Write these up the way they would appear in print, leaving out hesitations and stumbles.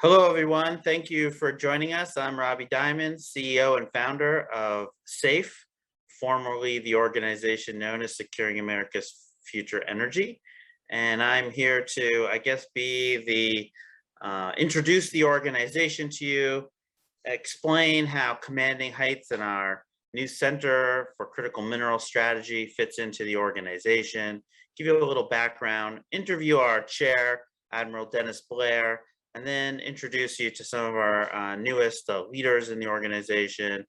Hello, everyone. Thank you for joining us. I'm Robbie Diamond, CEO and founder of SAFE, formerly the organization known as Securing America's Future Energy. And I'm here to, introduce the organization to you, explain how Commanding Heights and our new Center for Critical Mineral Strategy fits into the organization, give you a little background, interview our chair, Admiral Blair, and then introduce you to some of our newest leaders in the organization,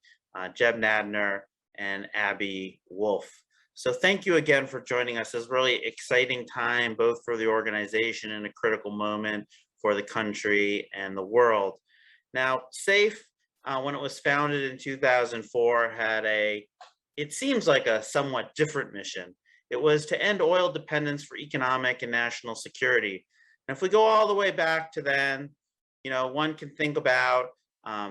Jeb Nadner and Abby Wolf. So thank you again for joining us. It's a really exciting time, both for the organization and a critical moment for the country and the world. Now, SAFE, when it was founded in 2004, it seems like a somewhat different mission. It was to end oil dependence for economic and national security. And if we go all the way back to then, one can think about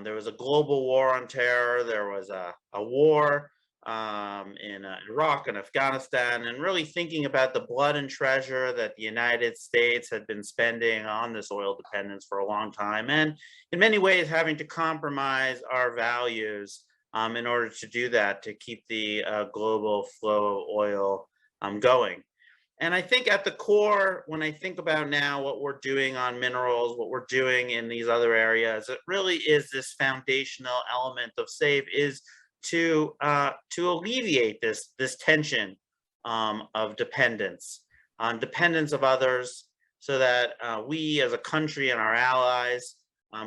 there was a global war on terror, there was a war in Iraq and Afghanistan, and really thinking about the blood and treasure that the United States had been spending on this oil dependence for a long time, and in many ways having to compromise our values in order to do that, to keep the global flow of oil going. And I think at the core, when I think about now what we're doing on minerals, what we're doing in these other areas, it really is this foundational element of SAFE is to alleviate this tension of dependence of others, so that we as a country and our allies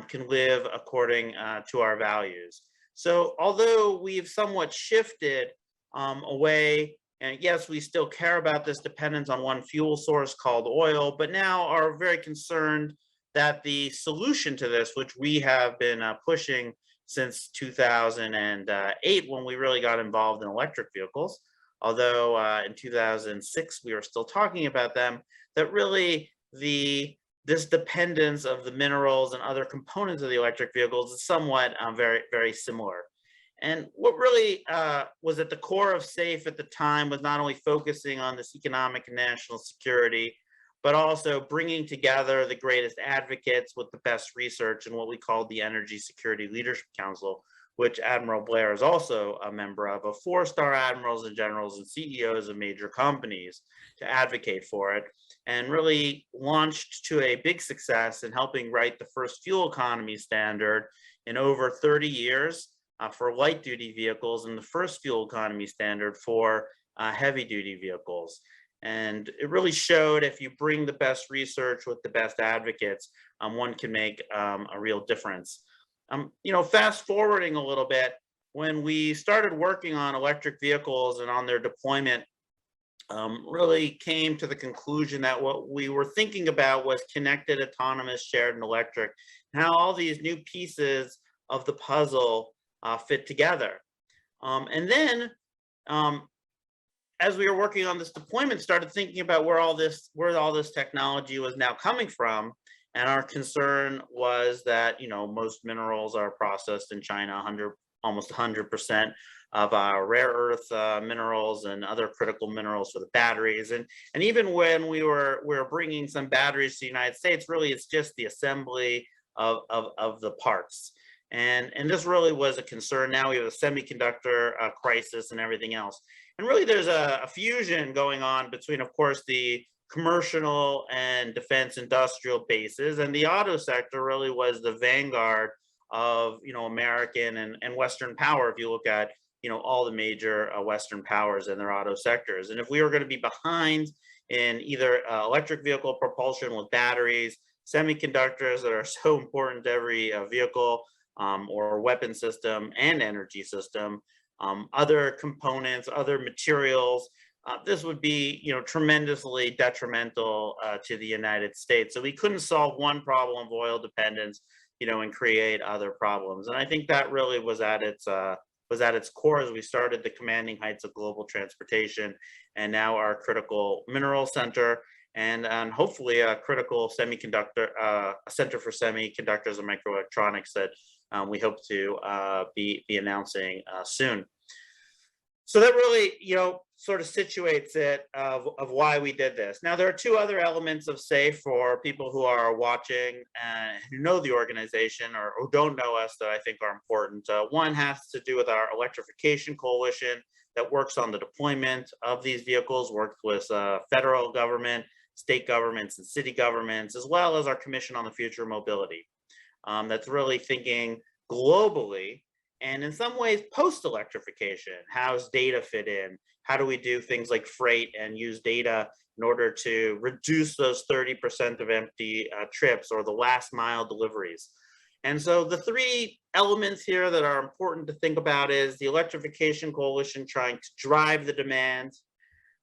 can live according to our values. So although we've somewhat shifted away, and yes, we still care about this dependence on one fuel source called oil, but now are very concerned that the solution to this, which we have been pushing since 2008, when we really got involved in electric vehicles, although in 2006 we were still talking about them, that really this dependence of the minerals and other components of the electric vehicles is somewhat very, very similar. And what really was at the core of SAFE at the time was not only focusing on this economic and national security, but also bringing together the greatest advocates with the best research in what we called the Energy Security Leadership Council, which Admiral Blair is also a member of 4-star admirals and generals and CEOs of major companies to advocate for it, and really launched to a big success in helping write the first fuel economy standard in over 30 years. For light duty vehicles, and the first fuel economy standard for heavy duty vehicles. And it really showed if you bring the best research with the best advocates, one can make a real difference. Fast forwarding a little bit, when we started working on electric vehicles and on their deployment, really came to the conclusion that what we were thinking about was connected, autonomous, shared, and electric, and how all these new pieces of the puzzle fit together. And then as we were working on this deployment, started thinking about where all this technology was now coming from. And our concern was that, most minerals are processed in China, almost 100% of our rare earth minerals and other critical minerals for the batteries. And even when we were bringing some batteries to the United States, really it's just the assembly of the parts. And this really was a concern. Now we have a semiconductor crisis and everything else. And really there's a fusion going on between, of course, the commercial and defense industrial bases, and the auto sector really was the vanguard of, American and Western power. If you look at, all the major Western powers and their auto sectors. And if we were going to be behind in either electric vehicle propulsion with batteries, semiconductors that are so important to every vehicle, or weapon system and energy system, other components, other materials, this would be, tremendously detrimental to the United States. So we couldn't solve one problem of oil dependence, and create other problems. And I think that really was at its core as we started the Commanding Heights of Global Transportation, and now our Critical Mineral Center, and hopefully a critical semiconductor, a Center for Semiconductors and Microelectronics that we hope to be announcing soon. So that really, sort of situates it of why we did this. Now, there are two other elements of SAFE for people who are watching and who know the organization or who don't know us that I think are important. One has to do with our Electrification Coalition that works on the deployment of these vehicles, works with federal government, state governments, and city governments, as well as our Commission on the Future of Mobility. That's really thinking globally and in some ways post-electrification. How's data fit in? How do we do things like freight and use data in order to reduce those 30% of empty trips or the last mile deliveries? And so the three elements here that are important to think about is the Electrification Coalition trying to drive the demand,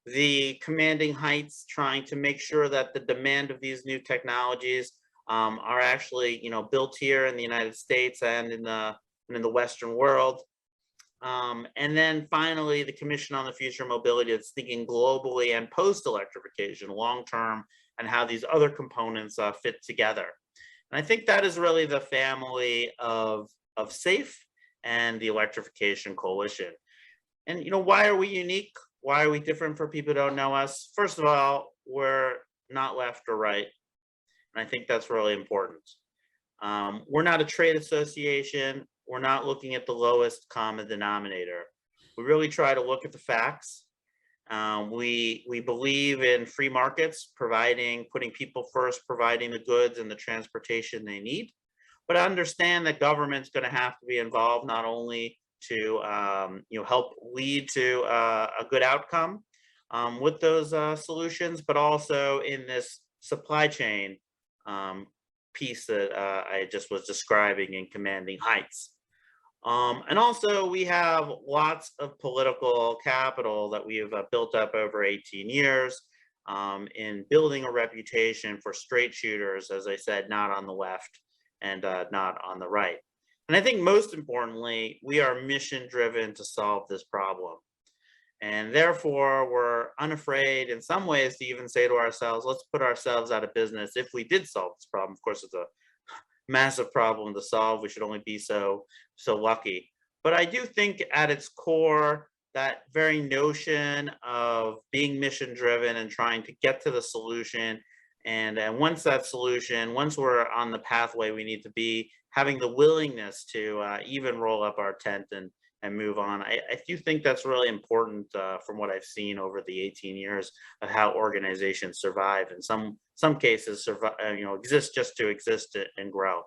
the commanding heights trying to make sure that the demand of these new technologies are actually, built here in the United States and in the Western world. And then finally, the Commission on the Future of Mobility that's thinking globally and post-electrification, long-term, and how these other components fit together. And I think that is really the family of SAFE and the Electrification Coalition. And why are we unique? Why are we different for people who don't know us? First of all, we're not left or right. And I think that's really important. We're not a trade association. We're not looking at the lowest common denominator. We really try to look at the facts. We believe in free markets, putting people first, providing the goods and the transportation they need, but understand that government's going to have to be involved not only to help lead to a good outcome with those solutions, but also in this supply chain piece that I just was describing in commanding heights. And also we have lots of political capital that we have built up over 18 years in building a reputation for straight shooters, as I said, not on the left and not on the right. And I think most importantly, we are mission driven to solve this problem. And therefore, we're unafraid in some ways to even say to ourselves, let's put ourselves out of business if we did solve this problem. Of course, it's a massive problem to solve. We should only be so lucky. But I do think at its core, that very notion of being mission driven and trying to get to the solution. And once we're on the pathway we need to be, having the willingness to even roll up our tent and move on. I do think that's really important from what I've seen over the 18 years of how organizations survive. In some cases, exist just to exist and grow.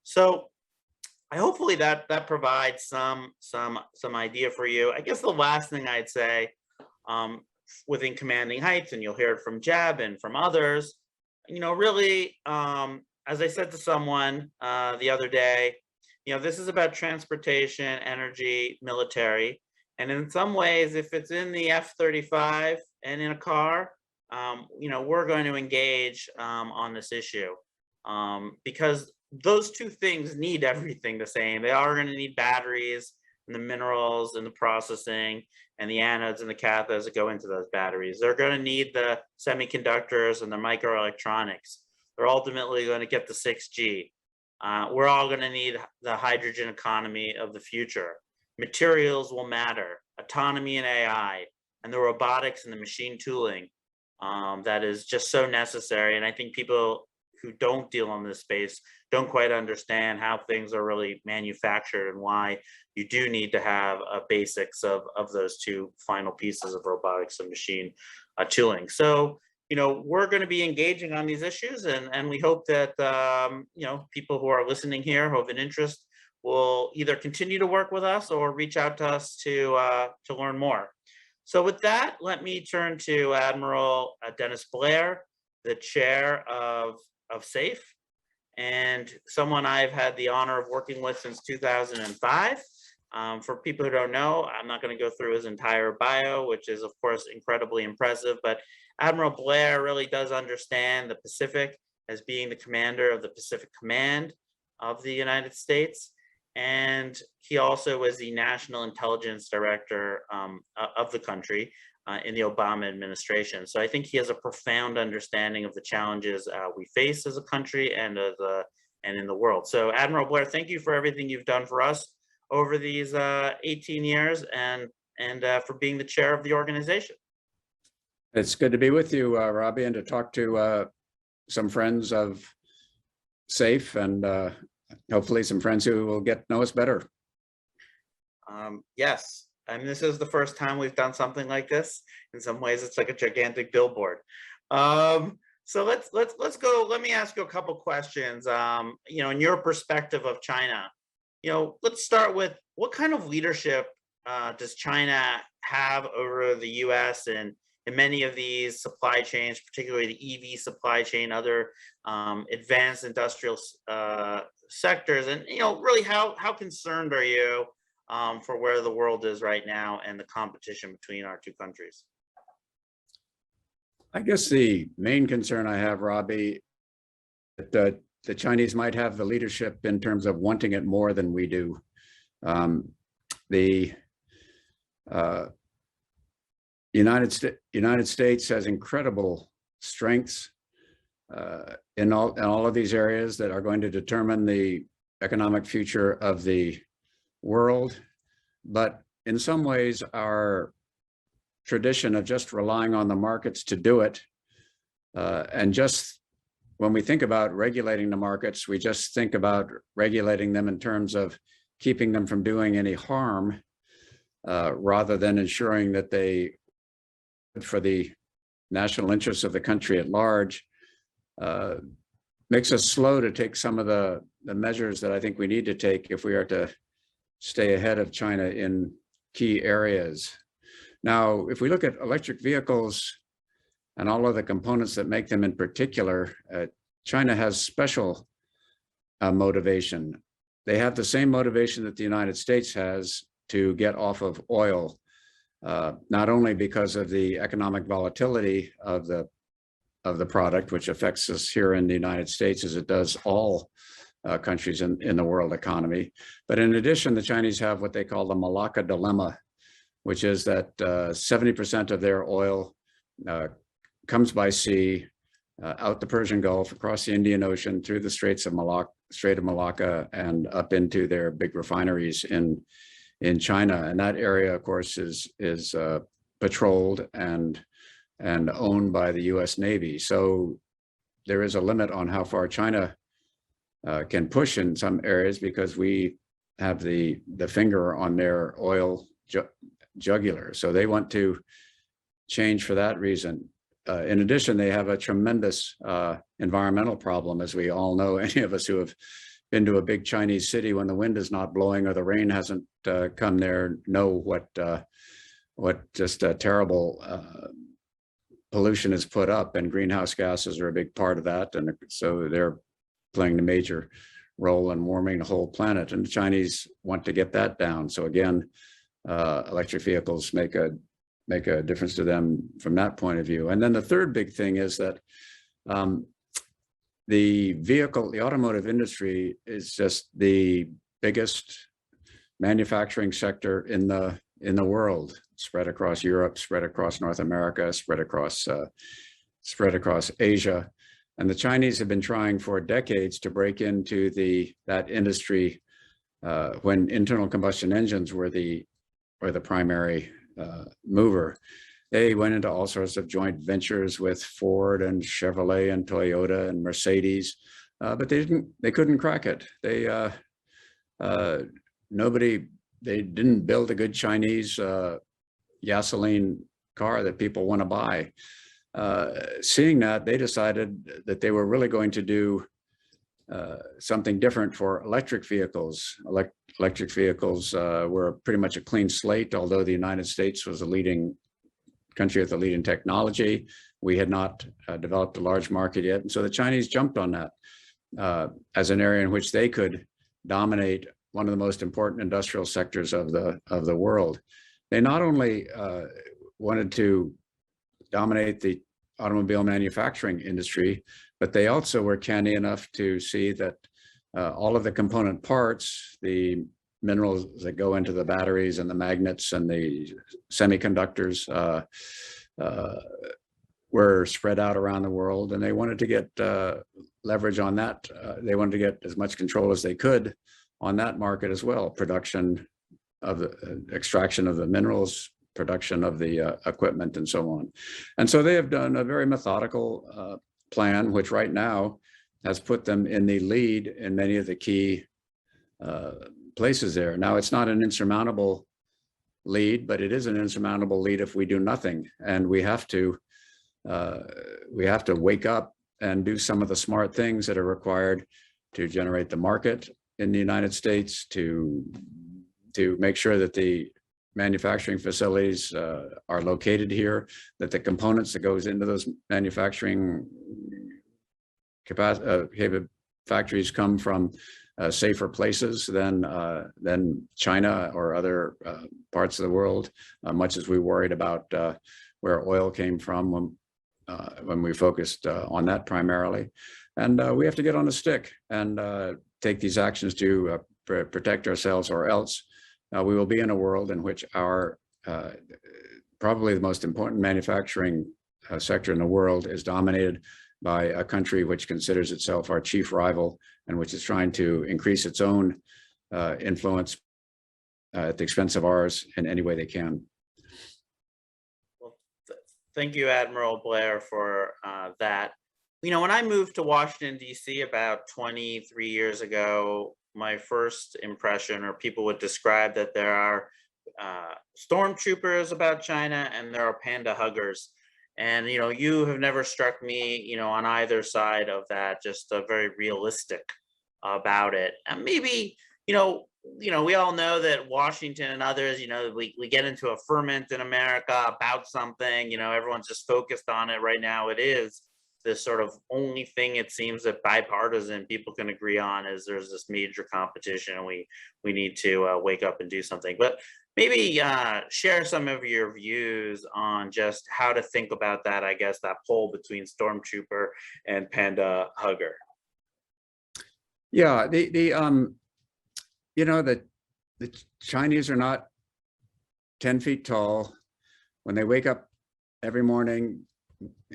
So hopefully that provides some idea for you. I guess the last thing I'd say within commanding heights, and you'll hear it from Jeb and from others, really, as I said to someone the other day, this is about transportation, energy, military. And in some ways, if it's in the F-35 and in a car, we're going to engage on this issue because those two things need everything the same. They are going to need batteries and the minerals and the processing and the anodes and the cathodes that go into those batteries. They're going to need the semiconductors and the microelectronics. They're ultimately going to get the 6G. We're all going to need the hydrogen economy of the future. Materials will matter, autonomy and AI, and the robotics and the machine tooling that is just so necessary. And I think people who don't deal in this space don't quite understand how things are really manufactured and why you do need to have basics of those two final pieces of robotics and machine tooling. So we're going to be engaging on these issues, and we hope that people who are listening here who have an interest will either continue to work with us or reach out to us to learn more. So with that, let me turn to Admiral Dennis Blair, the chair of SAFE, and someone I've had the honor of working with since 2005. For people who don't know, I'm not going to go through his entire bio, which is of course incredibly impressive, but Admiral Blair really does understand the Pacific as being the commander of the Pacific Command of the United States. And he also was the National Intelligence Director of the country in the Obama administration. So I think he has a profound understanding of the challenges we face as a country and in the world. So Admiral Blair, thank you for everything you've done for us over these 18 years, and and for being the chair of the organization. It's good to be with you, Robbie, and to talk to some friends of SAFE and hopefully some friends who will get to know us better. Yes, I mean, this is the first time we've done something like this. In some ways, it's like a gigantic billboard. So let's go. Let me ask you a couple questions. In your perspective of China, let's start with what kind of leadership does China have over the U.S. and in many of these supply chains, particularly the EV supply chain, other advanced industrial sectors, and really how concerned are you for where the world is right now and the competition between our two countries? I guess the main concern I have, Robbie, that the Chinese might have the leadership in terms of wanting it more than we do. The United States has incredible strengths in all of these areas that are going to determine the economic future of the world. But in some ways, our tradition of just relying on the markets to do it, and just when we think about regulating the markets, we just think about regulating them in terms of keeping them from doing any harm, rather than ensuring that they, for the national interests of the country at large, makes us slow to take some of the measures that I think we need to take if we are to stay ahead of China in key areas. Now, if we look at electric vehicles and all of the components that make them in particular, China has special motivation. They have the same motivation that the United States has to get off of oil, not only because of the economic volatility of the product, which affects us here in the United States as it does all countries in the world economy, but in addition, the Chinese have what they call the Malacca dilemma, which is that 70% of their oil comes by sea, out the Persian Gulf, across the Indian Ocean, through the Strait of Malacca, and up into their big refineries in China. And that area, of course, is patrolled and owned by the U.S. Navy. So there is a limit on how far China can push in some areas, because we have the finger on their oil jugular. So they want to change for that reason. In addition, they have a tremendous environmental problem, as we all know. Any of us who have been to a big Chinese city when the wind is not blowing or the rain hasn't come there know what just a terrible pollution is put up, and greenhouse gases are a big part of that. And so they're playing the major role in warming the whole planet, and the Chinese want to get that down. So again, electric vehicles make a difference to them from that point of view. And then the third big thing is that the automotive industry is just the biggest manufacturing sector in the world, spread across Europe, spread across North America, spread across Asia. And the Chinese have been trying for decades to break into that industry when internal combustion engines were the primary mover. They went into all sorts of joint ventures with Ford and Chevrolet and Toyota and Mercedes, but they couldn't crack it. They didn't build a good Chinese gasoline car that people want to buy. Seeing that, they decided that they were really going to do something different for electric vehicles. Electric vehicles were pretty much a clean slate, although the United States was a leading country with the leading technology. We had not developed a large market yet. And so the Chinese jumped on that as an area in which they could dominate one of the most important industrial sectors of the world. They not only wanted to dominate the automobile manufacturing industry, but they also were canny enough to see that all of the component parts, the minerals that go into the batteries and the magnets and the semiconductors were spread out around the world, and they wanted to get leverage on that. They wanted to get as much control as they could on that market as well. Production of the extraction of the minerals, production of the equipment and so on. And so they have done a very methodical plan, which right now has put them in the lead in many of the key places there. Now, it's not an insurmountable lead, but it is an insurmountable lead if we do nothing. And we have to wake up and do some of the smart things that are required to generate the market in the United States, to make sure that the manufacturing facilities are located here, that the components that goes into those manufacturing factories come from safer places than China or other parts of the world, much as we worried about where oil came from when we focused on that primarily. And we have to get on the stick and take these actions to protect ourselves, or else we will be in a world in which our probably the most important manufacturing sector in the world is dominated by a country which considers itself our chief rival and which is trying to increase its own influence at the expense of ours in any way they can. Well, thank you, Admiral Blair, for that. You know, when I moved to Washington, D.C. about 23 years ago, my first impression, or people would describe that there are stormtroopers about China and there are panda huggers. And, you know, you have never struck me, you know, on either side of that, just very realistic about it. And maybe, you know, we all know that Washington and others, you know, we get into a ferment in America about something, you know, everyone's just focused on it right now. It is this sort of only thing, it seems, that bipartisan people can agree on is there's this major competition and we need to wake up and do something. But maybe share some of your views on just how to think about that, I guess, that poll between stormtrooper and panda hugger. Yeah, you know, the Chinese are not 10 feet tall. When they wake up every morning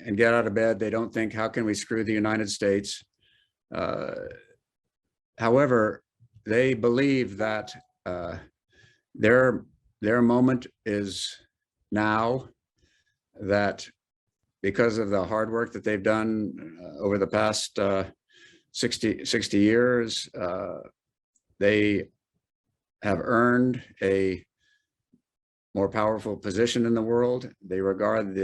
and get out of bed, they don't think, how can we screw the United States? However, they believe that their moment is now, that because of the hard work that they've done over the past 60 years, they have earned a more powerful position in the world. They regard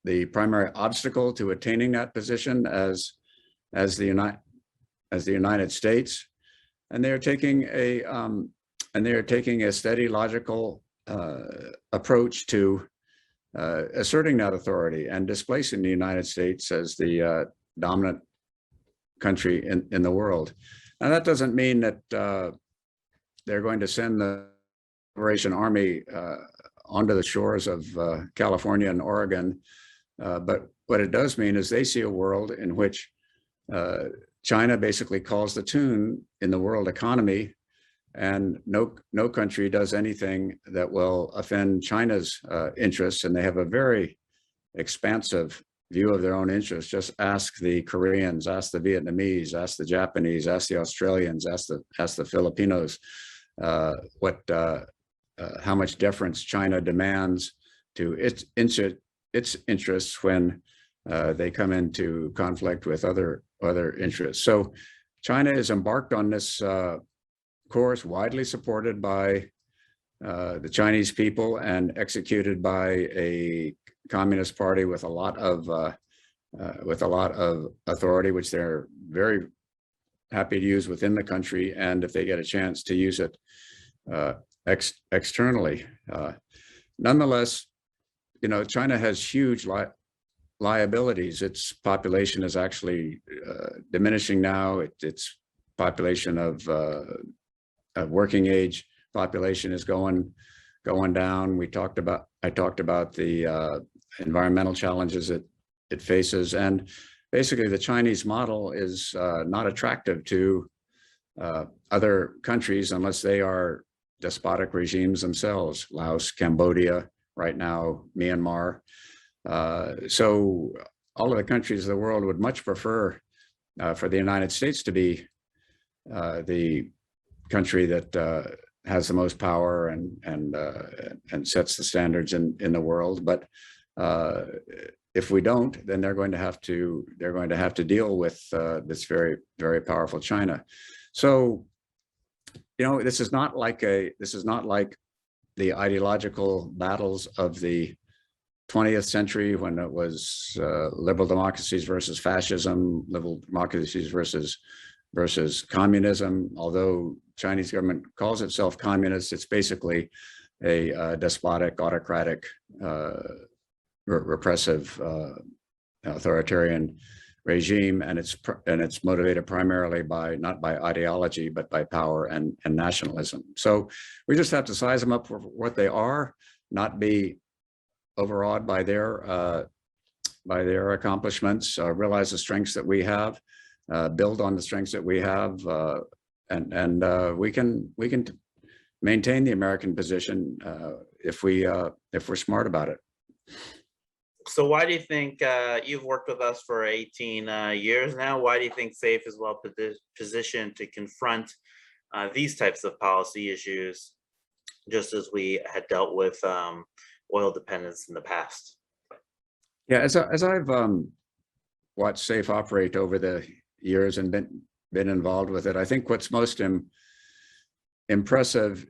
the primary obstacle to attaining that position as the United States, and they are taking a steady, logical approach to asserting that authority and displacing the United States as the dominant country in the world. Now, that doesn't mean that they're going to send the Liberation Army onto the shores of California and Oregon. But what it does mean is they see a world in which China basically calls the tune in the world economy, and no country does anything that will offend China's interests. And they have a very expansive view of their own interests. Just ask the Koreans, ask the Vietnamese, ask the Japanese, ask the Australians, ask the Filipinos how much deference China demands to its interests when they come into conflict with other interests. So China is embarked on this course, widely supported by the Chinese people and executed by a communist party with a lot of authority, which they're very happy to use within the country, and if they get a chance to use it externally. Nonetheless, you know, China has huge liabilities. Its population is actually diminishing now. Its population of working age population is going down. I talked about the environmental challenges it faces, and basically the Chinese model is not attractive to other countries unless they are despotic regimes themselves. Laos, Cambodia, right now, Myanmar. So all of the countries of the world would much prefer for the United States to be the country that has the most power and sets the standards in the world. But if we don't, then they're going to have to deal with this very, very powerful China. So, this is not like the ideological battles of the 20th century when it was liberal democracies versus fascism, liberal democracies versus communism. Although Chinese government calls itself communist, it's basically a despotic, autocratic, repressive, authoritarian regime, and it's motivated primarily not by ideology but by power and nationalism. So we just have to size them up for what they are, not be overawed by their accomplishments, realize the strengths that we have, build on the strengths that we have, and we can maintain the American position if we're smart about it. So why do you think, you've worked with us for 18 years now, why do you think SAFE is well positioned to confront these types of policy issues, just as we had dealt with oil dependence in the past? Yeah, as I've watched SAFE operate over the years and been involved with it, I think what's most impressive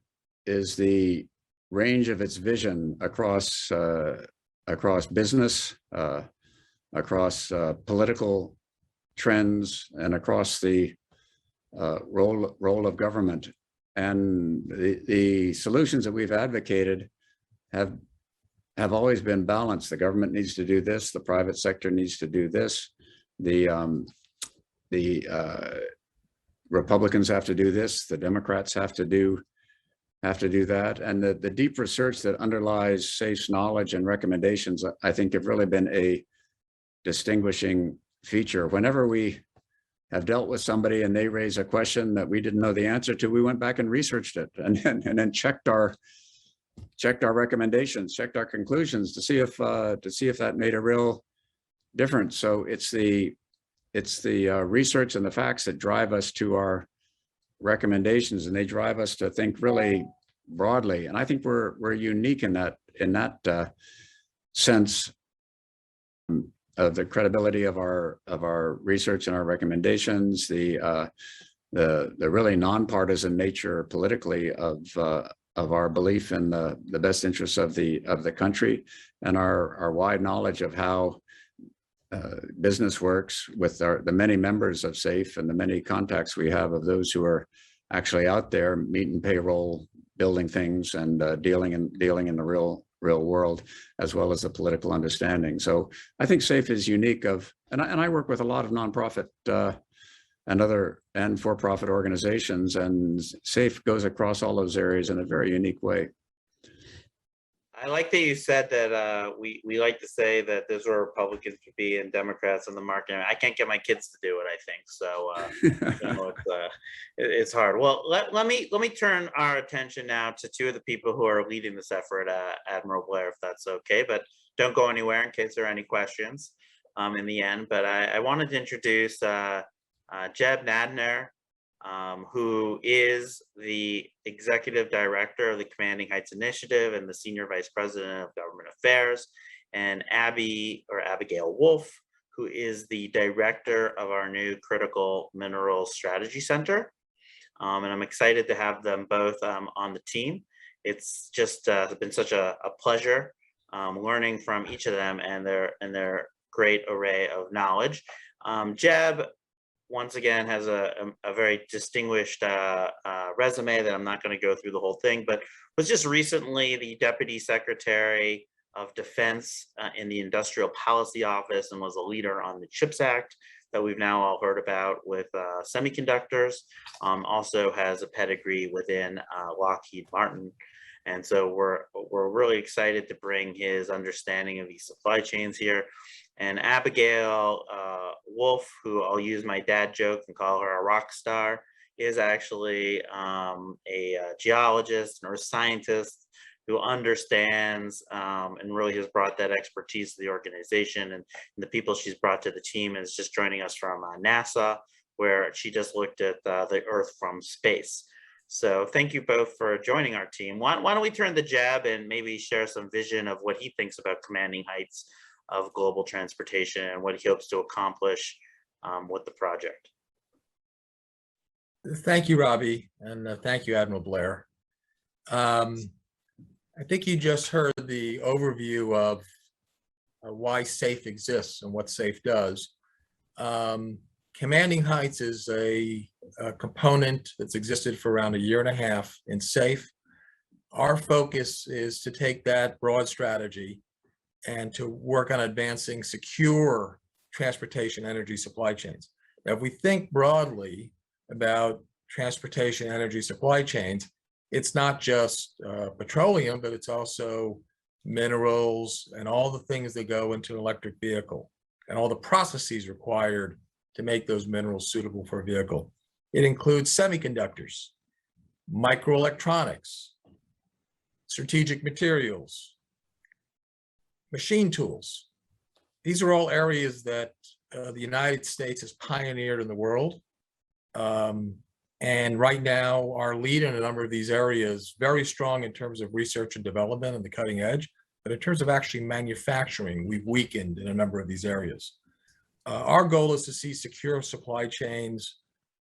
is the range of its vision across business, across political trends, and across the role of government. And the solutions that we've advocated have always been balanced. The government needs to do this, the private sector needs to do this, the Republicans have to do this, the Democrats have to do that. And the deep research that underlies SAFE's knowledge and recommendations, I think, have really been a distinguishing feature. Whenever we have dealt with somebody and they raise a question that we didn't know the answer to, we went back and researched it and then checked our recommendations, checked our conclusions to see if that made a real difference. So it's the research and the facts that drive us to our recommendations, and they drive us to think really broadly. And I think we're unique in that sense of the credibility of our research and our recommendations, the really nonpartisan nature politically of our belief in the best interests of the country, and our wide knowledge of how business works with the many members of SAFE and the many contacts we have of those who are actually out there meeting payroll, building things, and dealing in the real world, as well as the political understanding. So I think SAFE is unique and I work with a lot of nonprofit and for-profit organizations, and SAFE goes across all those areas in a very unique way. I like that you said that we like to say that there's where Republicans would be and Democrats on the market. I can't get my kids to do it, I think. So it's hard. Well, let me turn our attention now to two of the people who are leading this effort, Admiral Blair, if that's okay. But don't go anywhere in case there are any questions in the end. But I wanted to introduce Jeb Nadner, who is the Executive Director of the Commanding Heights Initiative and the Senior Vice President of Government Affairs, and Abigail Wolf, who is the Director of our new Critical Minerals Strategy Center. And I'm excited to have them both on the team. It's just been such a pleasure learning from each of them and their great array of knowledge. Jeb, once again, has a very distinguished resume that I'm not going to go through the whole thing, but was just recently the Deputy Secretary of Defense in the Industrial Policy Office, and was a leader on the CHIPS Act that we've now all heard about with semiconductors. Also has a pedigree within Lockheed Martin. And so we're really excited to bring his understanding of these supply chains here. And Abigail Wolf, who I'll use my dad joke and call her a rock star, is actually a geologist and earth scientist who understands and really has brought that expertise to the organization. And the people she's brought to the team is just joining us from NASA, where she just looked at the Earth from space. So thank you both for joining our team. Why don't we turn to Jeb and maybe share some vision of what he thinks about commanding heights of global transportation and what he hopes to accomplish with the project. Thank you, Robbie, and thank you, Admiral Blair. I think you just heard the overview of why SAFE exists and what SAFE does. Commanding heights is a component that's existed for around 1.5 years in SAFE. Our focus is to take that broad strategy and to work on advancing secure transportation energy supply chains. Now, if we think broadly about transportation energy supply chains, it's not just petroleum, but it's also minerals and all the things that go into an electric vehicle and all the processes required to make those minerals suitable for a vehicle. It includes semiconductors, microelectronics, strategic materials, machine tools. These are all areas that the United States has pioneered in the world. And right now, our lead in a number of these areas, very strong in terms of research and development and the cutting edge, but in terms of actually manufacturing, we've weakened in a number of these areas. Our goal is to see secure supply chains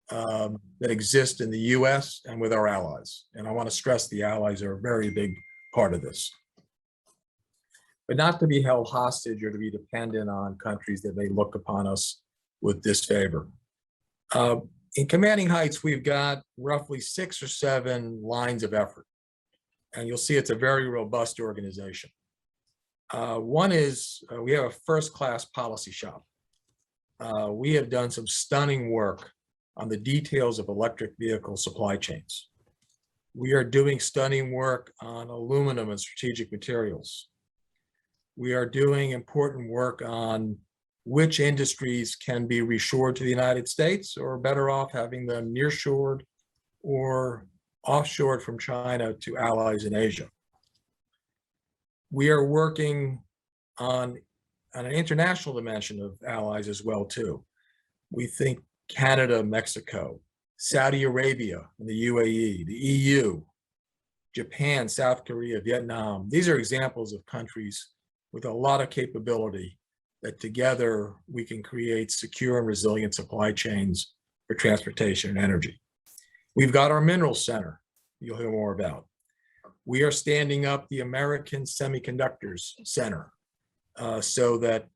that exist in the US and with our allies. And I want to stress the allies are a very big part of this. But not to be held hostage or to be dependent on countries that may look upon us with disfavor. In Commanding Heights, we've got roughly 6 or 7 lines of effort. And you'll see it's a very robust organization. One is we have a first-class policy shop. We have done some stunning work on the details of electric vehicle supply chains. We are doing stunning work on aluminum and strategic materials. We are doing important work on which industries can be reshored to the United States or better off having them nearshored or offshored from China to allies in Asia. We are working on an international dimension of allies as well too. We think Canada, Mexico, Saudi Arabia, and the UAE, the EU, Japan, South Korea, Vietnam. These are examples of countries with a lot of capability that together we can create secure and resilient supply chains for transportation and energy. We've got our Minerals Center you'll hear more about. We are standing up the American Semiconductors Center so that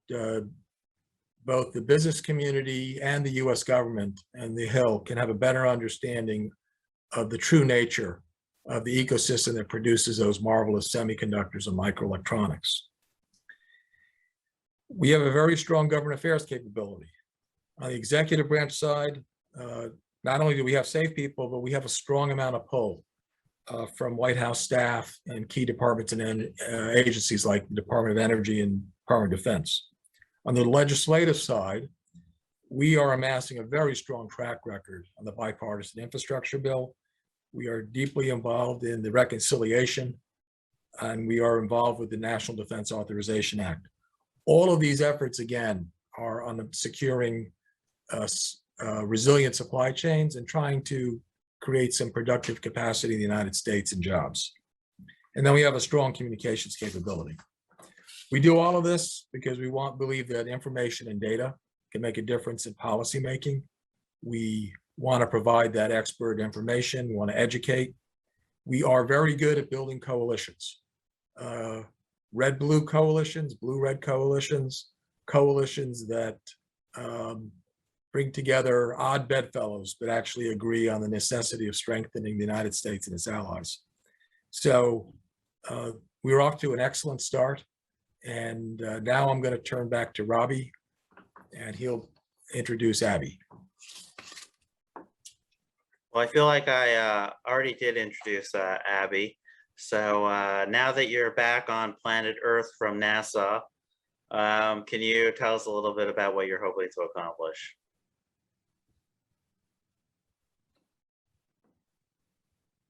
both the business community and the US government and the Hill can have a better understanding of the true nature of the ecosystem that produces those marvelous semiconductors and microelectronics. We have a very strong government affairs capability. On the executive branch side, not only do we have SAFE people, but we have a strong amount of pull from White House staff and key departments and agencies like the Department of Energy and Department of Defense. On the legislative side, we are amassing a very strong track record on the bipartisan infrastructure bill. We are deeply involved in the reconciliation, and we are involved with the National Defense Authorization Act. All of these efforts, again, are on securing resilient supply chains and trying to create some productive capacity in the United States and jobs. And then we have a strong communications capability. We do all of this because we believe that information and data can make a difference in policymaking. We want to provide that expert information. We want to educate. We are very good at building coalitions. Red-blue coalitions, blue-red coalitions, coalitions that bring together odd bedfellows, but actually agree on the necessity of strengthening the United States and its allies. So we're off to an excellent start. And now I'm going to turn back to Robbie, and he'll introduce Abby. Well, I feel like I already did introduce Abby. So now that you're back on planet Earth from NASA, can you tell us a little bit about what you're hoping to accomplish?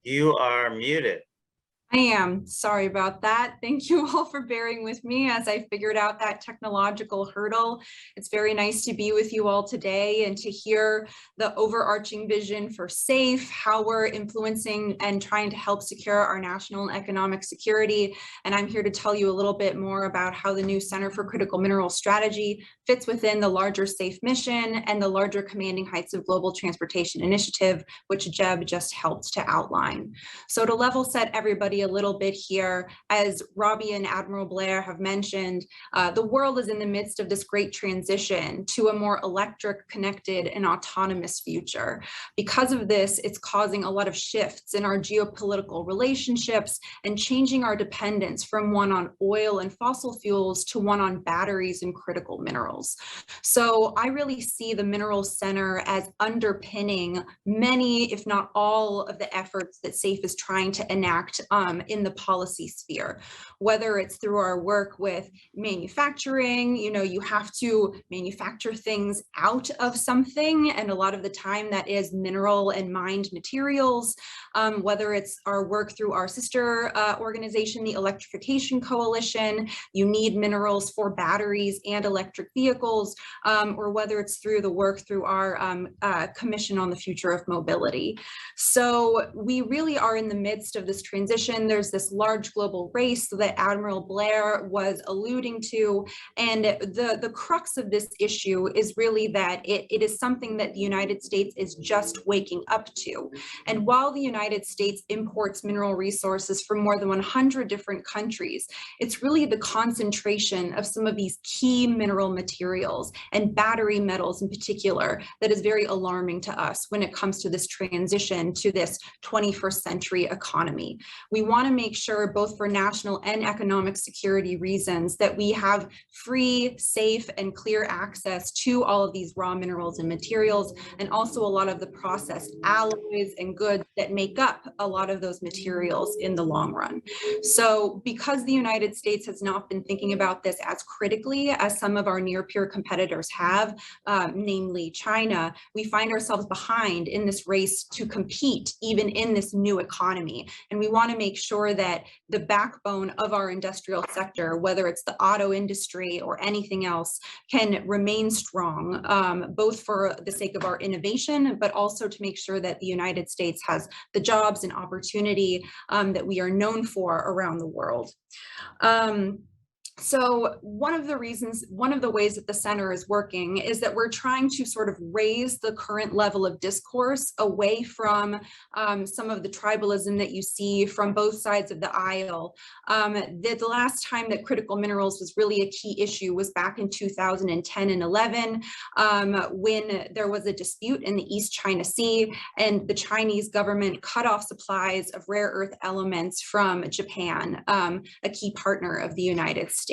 You are muted. I am. Sorry about that. Thank you all for bearing with me as I figured out that technological hurdle. It's very nice to be with you all today and to hear the overarching vision for SAFE, how we're influencing and trying to help secure our national and economic security. And I'm here to tell you a little bit more about how the new Center for Critical Minerals strategy fits within the larger SAFE mission and the larger Commanding Heights of Global Transportation initiative, which Jeb just helped to outline. So to level set everybody a little bit here, as Robbie and Admiral Blair have mentioned, the world is in the midst of this great transition to a more electric, connected, and autonomous future. Because of this, it's causing a lot of shifts in our geopolitical relationships and changing our dependence from one on oil and fossil fuels to one on batteries and critical minerals. So I really see the Minerals Center as underpinning many, if not all, of the efforts that SAFE is trying to enact in the policy sphere, whether it's through our work with manufacturing. You have to manufacture things out of something, and a lot of the time that is mineral and mined materials, whether it's our work through our sister organization, the Electrification Coalition, you need minerals for batteries and electric vehicles, or whether it's through the work through our Commission on the Future of Mobility. So we really are in the midst of this transition. There's this large global race that Admiral Blair was alluding to, and the crux of this issue is really that it is something that the United States is just waking up to. And while the United States imports mineral resources from more than 100 different countries, it's really the concentration of some of these key mineral materials and battery metals in particular that is very alarming to us when it comes to this transition to this 21st century economy. We want to make sure, both for national and economic security reasons, that we have free, safe, and clear access to all of these raw minerals and materials, and also a lot of the processed alloys and goods that make up a lot of those materials in the long run. So because the United States has not been thinking about this as critically as some of our near-peer competitors have, namely China, we find ourselves behind in this race to compete even in this new economy. And we want to make sure that the backbone of our industrial sector, whether it's the auto industry or anything else, can remain strong, both for the sake of our innovation, but also to make sure that the United States has the jobs and opportunity that we are known for around the world. So one of the ways that the center is working is that we're trying to sort of raise the current level of discourse away from some of the tribalism that you see from both sides of the aisle. The last time that critical minerals was really a key issue was back in 2010 and 11, when there was a dispute in the East China Sea, and the Chinese government cut off supplies of rare earth elements from Japan, a key partner of the United States.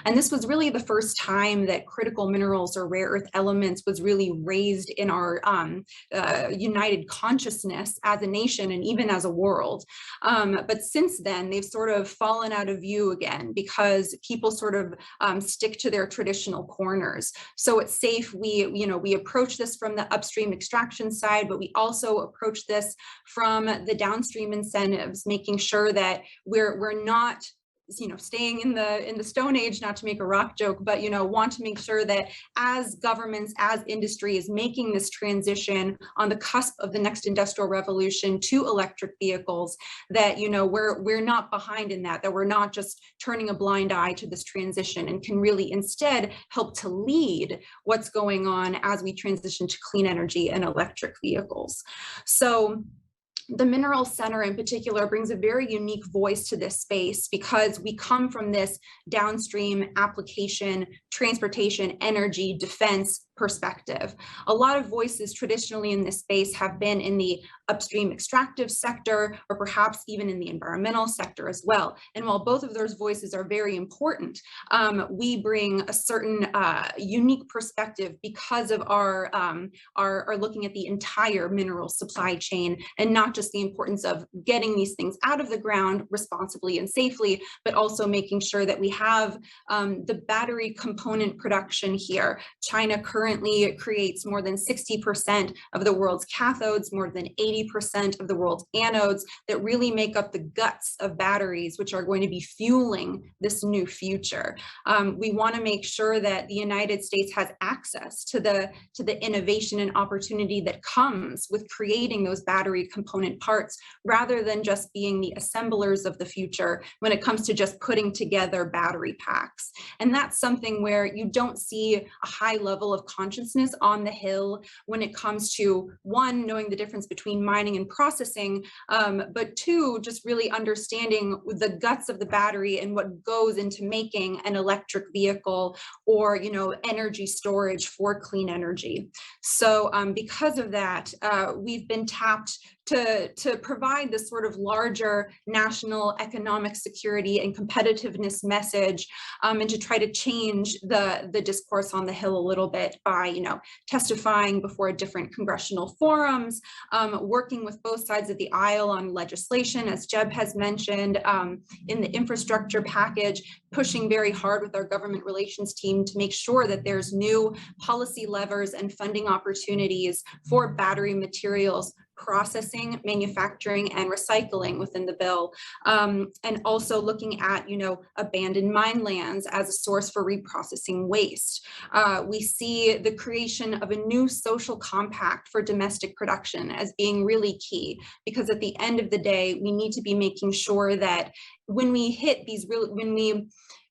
And this was really the first time that critical minerals or rare earth elements was really raised in our united consciousness as a nation and even as a world. But since then, they've sort of fallen out of view again because people sort of stick to their traditional corners. So it's SAFE. We approach this from the upstream extraction side, but we also approach this from the downstream incentives, making sure that we're not staying in the Stone Age, not to make a rock joke, but want to make sure that as governments, as industry is making this transition on the cusp of the next industrial revolution to electric vehicles, that we're not behind in that we're not just turning a blind eye to this transition, and can really instead help to lead what's going on as we transition to clean energy and electric vehicles. So the Minerals Center in particular brings a very unique voice to this space because we come from this downstream application, transportation, energy, defense perspective. A lot of voices traditionally in this space have been in the upstream extractive sector, or perhaps even in the environmental sector as well. And while both of those voices are very important, we bring a certain unique perspective because of our looking at the entire mineral supply chain, and not just the importance of getting these things out of the ground responsibly and safely, but also making sure that we have the battery component production here. China currently currently creates more than 60% of the world's cathodes, more than 80% of the world's anodes, that really make up the guts of batteries, which are going to be fueling this new future. We want to make sure that the United States has access to the innovation and opportunity that comes with creating those battery component parts, rather than just being the assemblers of the future when it comes to just putting together battery packs. And that's something where you don't see a high level of consciousness on the Hill when it comes to, one, knowing the difference between mining and processing, but two, just really understanding the guts of the battery and what goes into making an electric vehicle, or energy storage for clean energy. So because of that, we've been tapped to provide this sort of larger national economic security and competitiveness message, and to try to change the discourse on the Hill a little bit by testifying before different congressional forums, working with both sides of the aisle on legislation, as Jeb has mentioned, in the infrastructure package, pushing very hard with our government relations team to make sure that there's new policy levers and funding opportunities for battery materials processing, manufacturing, and recycling within the bill, and also looking at abandoned mine lands as a source for reprocessing waste. We see the creation of a new social compact for domestic production as being really key, because at the end of the day, we need to be making sure that when we hit these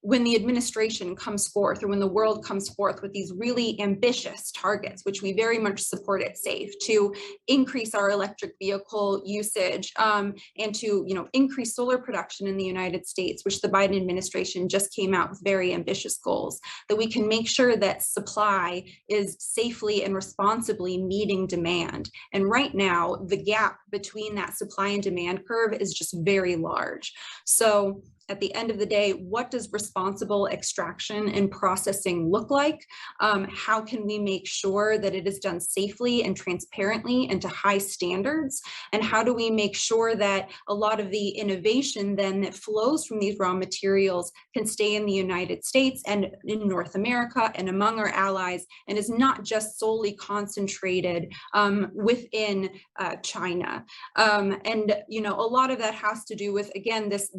when the administration comes forth, or when the world comes forth with these really ambitious targets, which we very much support at SAFE, to increase our electric vehicle usage, and to increase solar production in the United States, which the Biden administration just came out with very ambitious goals, that we can make sure that supply is safely and responsibly meeting demand. And right now, the gap between that supply and demand curve is just very large. So at the end of the day, what does responsible extraction and processing look like? How can we make sure that it is done safely and transparently and to high standards? And how do we make sure that a lot of the innovation then that flows from these raw materials can stay in the United States and in North America and among our allies, and is not just solely concentrated within China? And a lot of that has to do with, again, this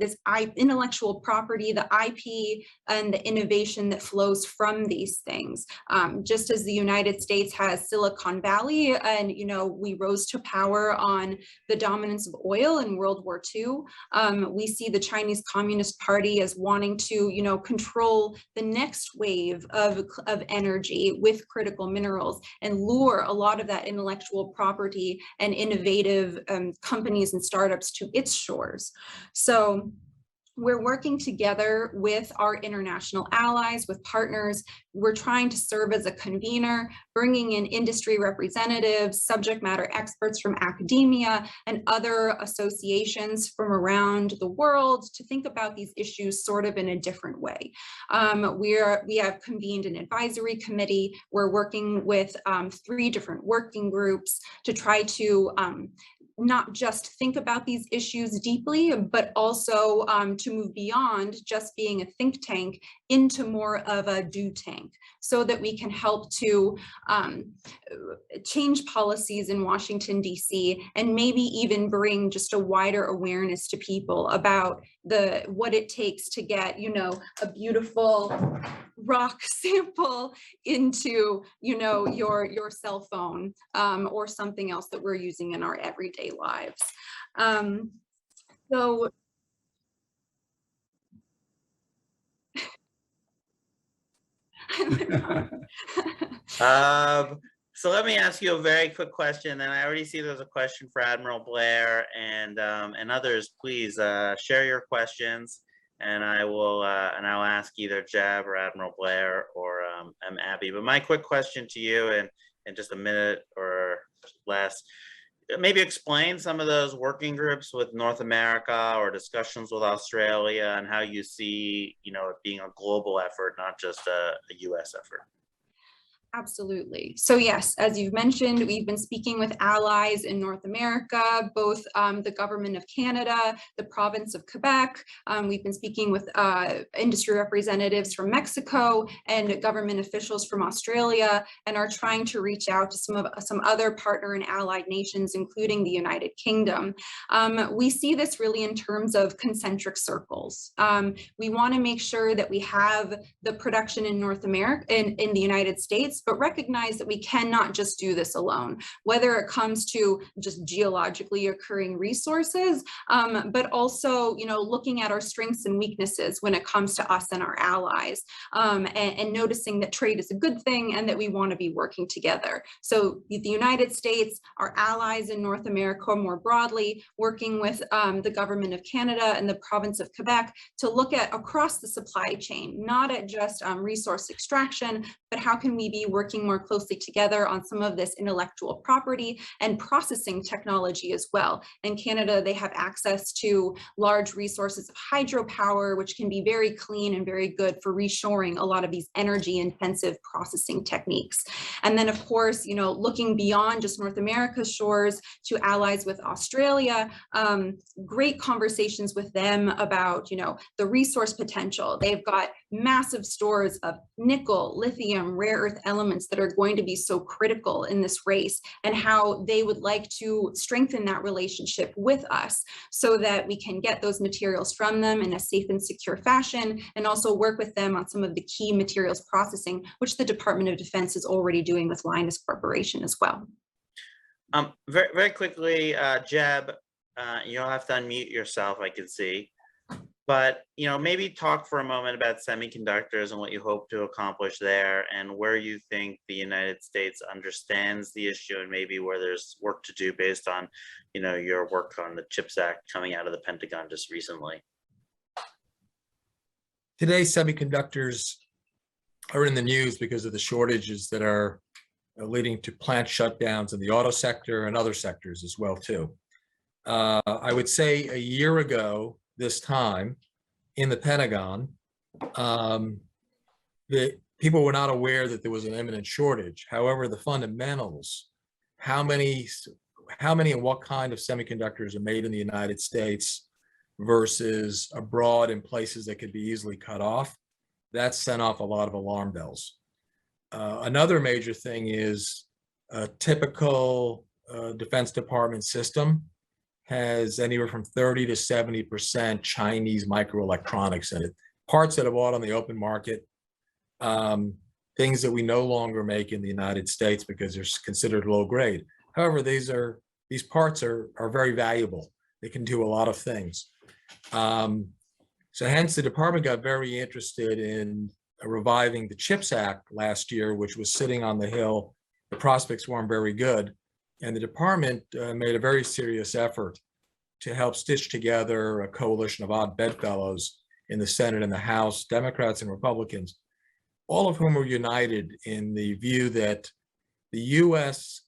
intellectual property, the IP, and the innovation that flows from these things. Just as the United States has Silicon Valley, and we rose to power on the dominance of oil in World War II, we see the Chinese Communist Party as wanting to control the next wave of energy with critical minerals, and lure a lot of that intellectual property and innovative companies and startups to its shores. So we're working together with our international allies, with partners. We're trying to serve as a convener, bringing in industry representatives, subject matter experts from academia, and other associations from around the world to think about these issues sort of in a different way. We have convened an advisory committee. We're working with 3 different working groups to try to not just think about these issues deeply, but also to move beyond just being a think tank into more of a do tank, so that we can help to change policies in Washington, D.C., and maybe even bring just a wider awareness to people about what it takes to get, a beautiful rock sample into, your cell phone, or something else that we're using in our everyday lives. So let me ask you a very quick question, and I already see there's a question for Admiral Blair and others. Please share your questions, and I'll ask either Jeb or Admiral Blair or Abby. But my quick question to you, in just a minute or less, maybe explain some of those working groups with North America or discussions with Australia, and how you see it being a global effort, not just a US effort. Absolutely. So yes, as you've mentioned, we've been speaking with allies in North America, both the government of Canada, the province of Quebec. We've been speaking with industry representatives from Mexico and government officials from Australia, and are trying to reach out to some other partner and allied nations, including the United Kingdom. We see this really in terms of concentric circles. We want to make sure that we have the production in North America, in the United States, but recognize that we cannot just do this alone, whether it comes to just geologically occurring resources, but also, looking at our strengths and weaknesses when it comes to us and our allies, and noticing that trade is a good thing and that we want to be working together. So the United States, our allies in North America more broadly, working with the government of Canada and the province of Quebec to look at across the supply chain, not at just resource extraction, but how can we be working more closely together on some of this intellectual property and processing technology as well. In Canada, they have access to large resources of hydropower, which can be very clean and very good for reshoring a lot of these energy intensive processing techniques. And then of course, looking beyond just North America's shores to allies with Australia, great conversations with them about, the resource potential. They've got massive stores of nickel, lithium, rare earth elements that are going to be so critical in this race, and how they would like to strengthen that relationship with us so that we can get those materials from them in a safe and secure fashion, and also work with them on some of the key materials processing, which the Department of Defense is already doing with Linus Corporation as well. Very, very quickly, Jeb, you don't have to unmute yourself, I can see. But, maybe talk for a moment about semiconductors and what you hope to accomplish there, and where you think the United States understands the issue, and maybe where there's work to do based on, your work on the CHIPS Act coming out of the Pentagon just recently. Today, semiconductors are in the news because of the shortages that are leading to plant shutdowns in the auto sector and other sectors as well, too. I would say a year ago, this time in the Pentagon, the people were not aware that there was an imminent shortage. However, the fundamentals, how many and what kind of semiconductors are made in the United States versus abroad in places that could be easily cut off, that sent off a lot of alarm bells. Another major thing is a typical Defense Department system has anywhere from 30 to 70% Chinese microelectronics in it. Parts that are bought on the open market, things that we no longer make in the United States because they're considered low grade. However, these parts are very valuable. They can do a lot of things. So hence the department got very interested in reviving the CHIPS Act last year, which was sitting on the Hill. The prospects weren't very good. And the department made a very serious effort to help stitch together a coalition of odd bedfellows in the Senate and the House, Democrats and Republicans, all of whom were united in the view that the US,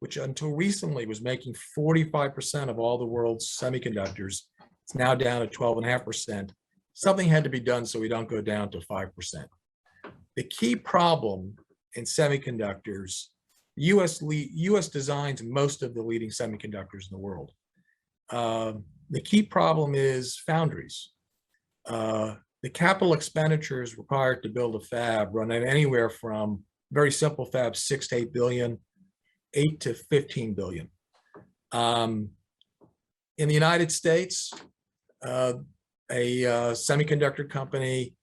which until recently was making 45% of all the world's semiconductors, it's now down to 12.5%. Something had to be done so we don't go down to 5%. The key problem in semiconductors, US designs most of the leading semiconductors in the world. The key problem is foundries. The capital expenditures required to build a fab run at anywhere from very simple fabs, 6 to 8 billion, 8 to 15 billion. In the United States, a semiconductor company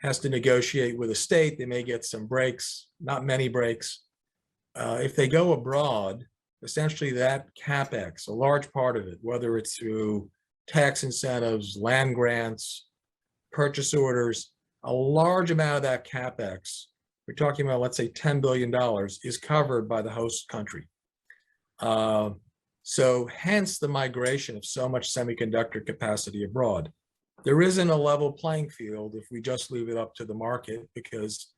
has to negotiate with a state. They may get some breaks, not many breaks. If they go abroad, essentially that CapEx, a large part of it, whether it's through tax incentives, land grants, purchase orders, a large amount of that CapEx, we're talking about, let's say $10 billion, is covered by the host country. So hence the migration of so much semiconductor capacity abroad. There isn't a level playing field if we just leave it up to the market, because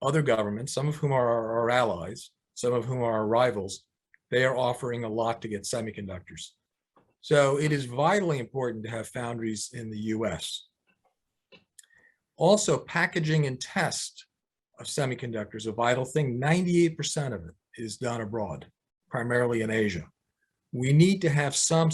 other governments, some of whom are our allies, some of whom are our rivals, they are offering a lot to get semiconductors. So it is vitally important to have foundries in the US. Also, packaging and test of semiconductors, a vital thing, 98% of it is done abroad, primarily in Asia. We need to have some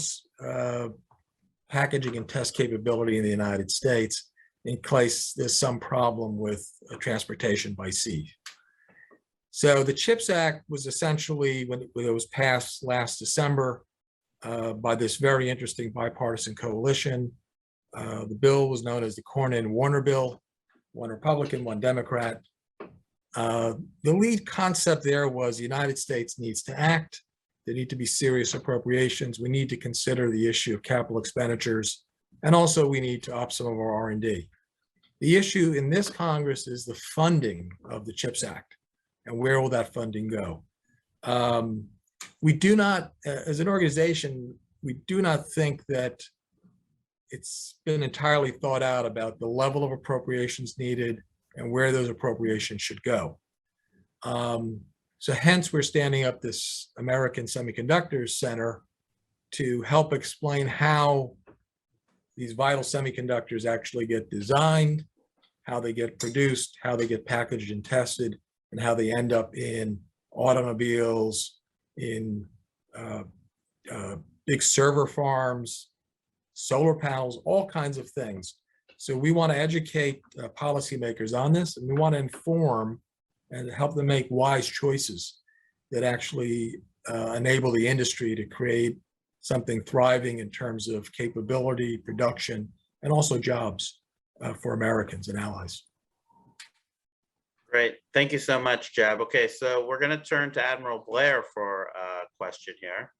packaging and test capability in the United States in case there's some problem with transportation by sea. So the CHIPS Act was essentially, when it was passed last December by this very interesting bipartisan coalition, the bill was known as the Cornyn-Warner bill, one Republican, one Democrat. The lead concept there was the United States needs to act. There need to be serious appropriations. We need to consider the issue of capital expenditures, and also we need to up some of our R&D. The issue in this Congress is the funding of the CHIPS Act, and where will that funding go? We do not, as an organization, we do not think that it's been entirely thought out about the level of appropriations needed and where those appropriations should go. So hence we're standing up this American Semiconductors Center to help explain how these vital semiconductors actually get designed, how they get produced, how they get packaged and tested, and how they end up in automobiles, in big server farms, solar panels, all kinds of things. So we want to educate policymakers on this, and we want to inform and help them make wise choices that actually enable the industry to create something thriving in terms of capability, production, and also jobs for Americans and allies. Great. Thank you so much, Jeb. Okay, so we're going to turn to Admiral Blair for a question here,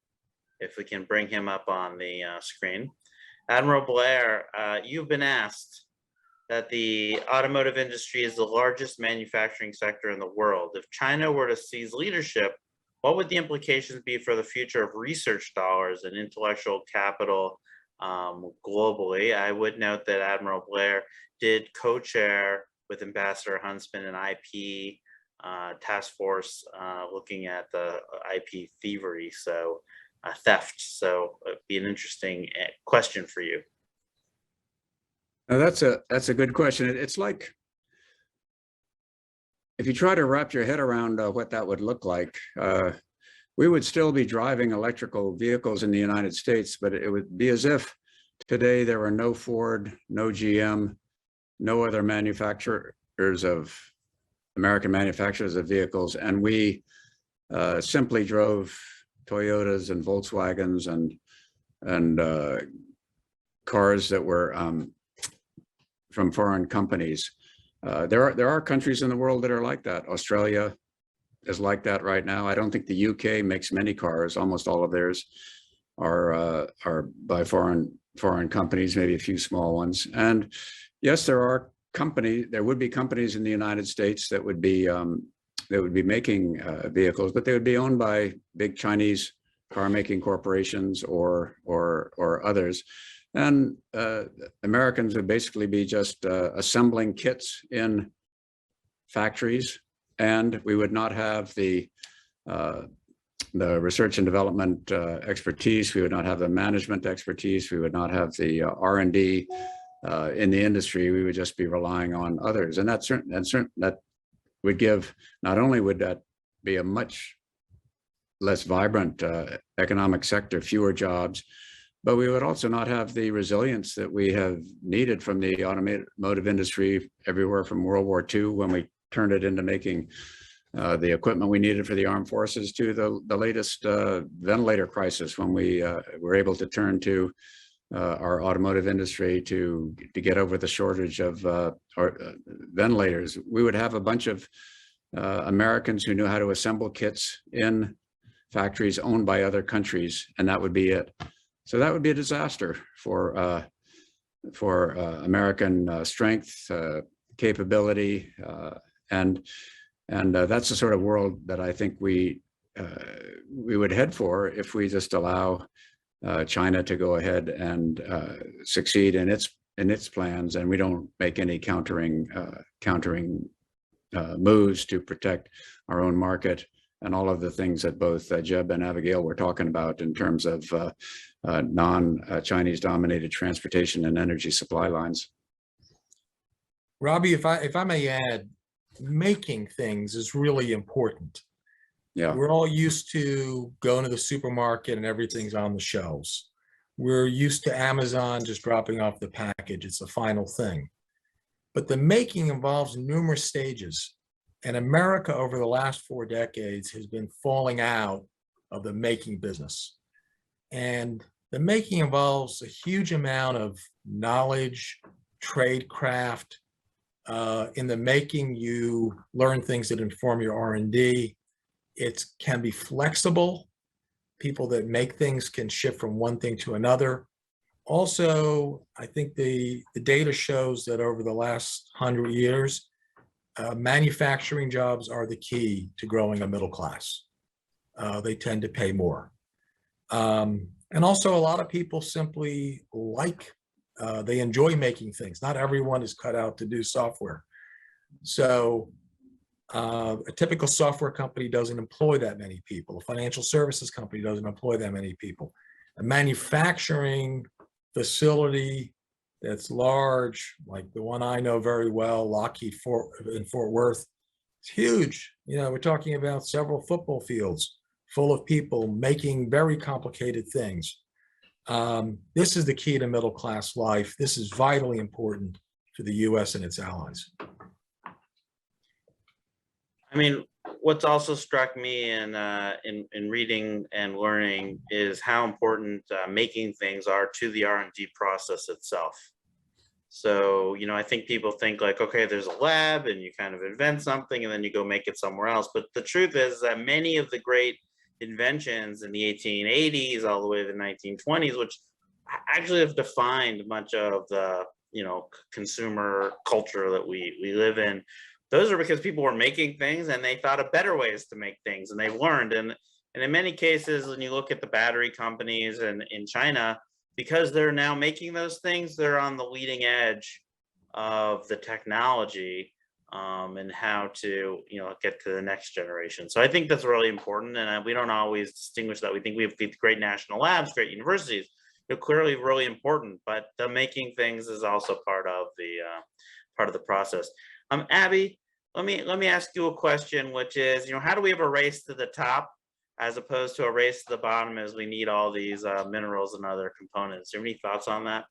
if we can bring him up on the screen. Admiral Blair, you've been asked that the automotive industry is the largest manufacturing sector in the world. If China were to seize leadership, what would the implications be for the future of research dollars and intellectual capital globally? I would note that Admiral Blair did co-chair with Ambassador Huntsman an IP task force looking at the IP thievery, so theft. So it'd be an interesting question for you. Now that's a good question. It's like, if you try to wrap your head around what that would look like, we would still be driving electrical vehicles in the United States, but it would be as if today there were no Ford, no GM, no other American manufacturers of vehicles, and we simply drove Toyotas and Volkswagens and cars that were from foreign companies. There are countries in the world that are like that. Australia is like that right now. I don't think the UK makes many cars. Almost all of theirs are by foreign companies, maybe a few small ones. And yes, there would be companies in the United States that would be making vehicles, but they would be owned by big Chinese car making corporations or others. And Americans would basically be just assembling kits in factories, and we would not have the research and development expertise. We would not have the management expertise. We would not have the R&D in the industry. We would just be relying on others, and that would give, not only would that be a much less vibrant economic sector, fewer jobs, but we would also not have the resilience that we have needed from the automotive industry everywhere from World War II, when we turned it into making the equipment we needed for the armed forces, to the latest ventilator crisis, when we were able to turn to our automotive industry to get over the shortage of ventilators. We would have a bunch of Americans who knew how to assemble kits in factories owned by other countries, and that would be it. So that would be a disaster for American strength, capability, and that's the sort of world that I think we would head for if we just allow China to go ahead and succeed in its plans, and we don't make any countering moves to protect our own market and all of the things that both Jeb and Abigail were talking about in terms of non-Chinese dominated transportation and energy supply lines. Robbie, if I may add, making things is really important. Yeah. We're all used to going to the supermarket and everything's on the shelves. We're used to Amazon just dropping off the package. It's the final thing. But the making involves numerous stages. And America over the last 4 decades has been falling out of the making business. And the making involves a huge amount of knowledge, trade craft. In the making, you learn things that inform your R&D. It can be flexible. People that make things can shift from one thing to another. Also, I think the data shows that over the last 100 years, manufacturing jobs are the key to growing a middle class. They tend to pay more. And also a lot of people simply they enjoy making things. Not everyone is cut out to do software. So a typical software company doesn't employ that many people. A financial services company doesn't employ that many people. A manufacturing facility that's large, like the one I know very well, Lockheed in Fort Worth, it's huge. You know, we're talking about several football fields full of people making very complicated things. This is the key to middle class life. This is vitally important for the US and its allies. I mean, what's also struck me in reading and learning is how important making things are to the R&D process itself. So, you know, I think people think like, okay, there's a lab and you kind of invent something and then you go make it somewhere else. But the truth is that many of the great inventions in the 1880s all the way to the 1920s, which actually have defined much of the, you know, consumer culture that we live in, those are because people were making things and they thought of better ways to make things, and they've learned. And in many cases, when you look at the battery companies in China, because they're now making those things, they're on the leading edge of the technology and how to, you know, get to the next generation. So I think that's really important, and we don't always distinguish that. We think we have these great national labs, great universities. They're clearly really important, but the making things is also part of the process. Abby, let me ask you a question, which is, you know, how do we have a race to the top as opposed to a race to the bottom, as we need all these minerals and other components? Do you have any thoughts on that?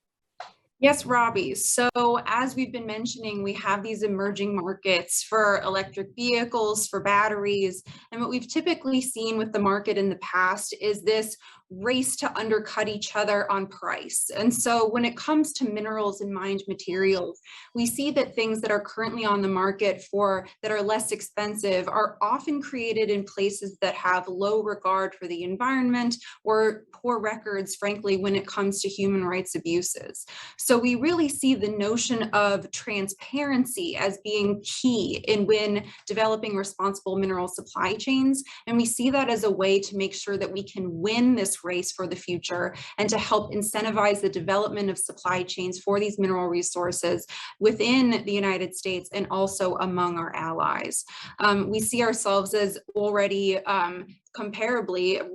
Yes, Robbie. So as we've been mentioning, we have these emerging markets for electric vehicles, for batteries. And what we've typically seen with the market in the past is this race to undercut each other on price. And so when it comes to minerals and mined materials, we see that things that are currently on the market that are less expensive are often created in places that have low regard for the environment or poor records, frankly, when it comes to human rights abuses. So we really see the notion of transparency as being key when developing responsible mineral supply chains. And we see that as a way to make sure that we can win this race for the future and to help incentivize the development of supply chains for these mineral resources within the United States and also among our allies. We see ourselves as already comparably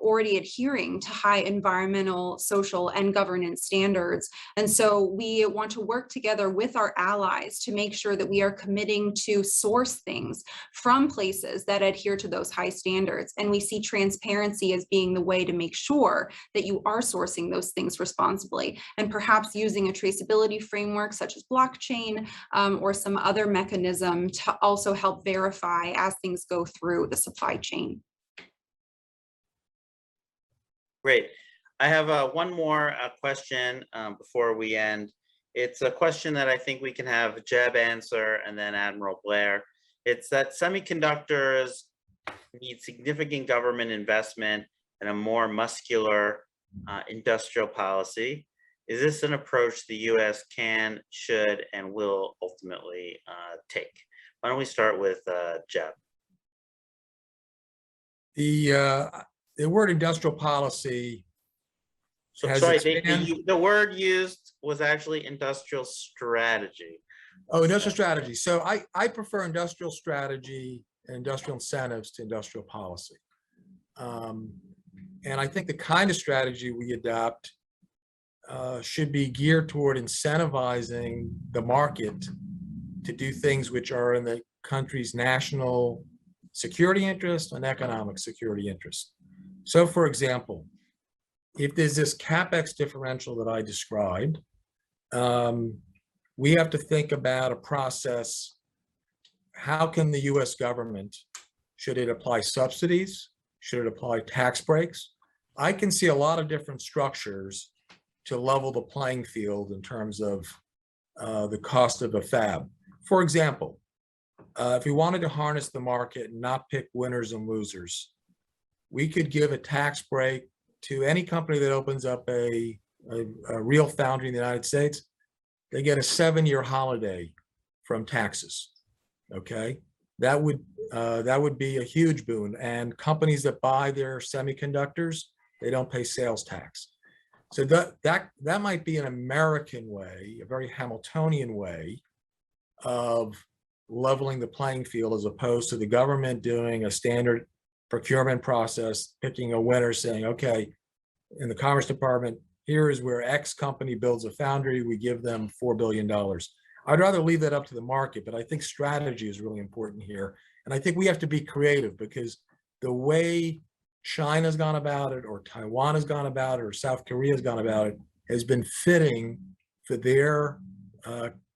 already adhering to high environmental, social, and governance standards. And so we want to work together with our allies to make sure that we are committing to source things from places that adhere to those high standards. And we see transparency as being the way to make sure that you are sourcing those things responsibly, and perhaps using a traceability framework such as blockchain or some other mechanism to also help verify as things go through the supply chain. Great. I have one more question before we end. It's a question that I think we can have Jeb answer and then Admiral Blair. It's that semiconductors need significant government investment and a more muscular industrial policy. Is this an approach the US can, should, and will ultimately take? Why don't we start with Jeb? The word industrial policy. So sorry, the word used was actually industrial strategy. Oh, industrial strategy. So I prefer industrial strategy and industrial incentives to industrial policy. And I think the kind of strategy we adopt should be geared toward incentivizing the market to do things which are in the country's national security interest and economic security interest. So for example, if there's this CapEx differential that I described, we have to think about a process. How can the US government, should it apply subsidies? Should it apply tax breaks? I can see a lot of different structures to level the playing field in terms of the cost of a fab. For example, if we wanted to harness the market and not pick winners and losers, we could give a tax break to any company that opens up a real foundry in the United States. They get a 7-year holiday from taxes. Okay, that would be a huge boon. And companies that buy their semiconductors, they don't pay sales tax. So that might be an American way, a very Hamiltonian way of leveling the playing field, as opposed to the government doing a standard procurement process, picking a winner, saying, okay, in the Commerce Department, here is where X company builds a foundry, we give them $4 billion. I'd rather leave that up to the market, but I think strategy is really important here. And I think we have to be creative, because the way China's gone about it, or Taiwan has gone about it, or South Korea has gone about it, has been fitting for their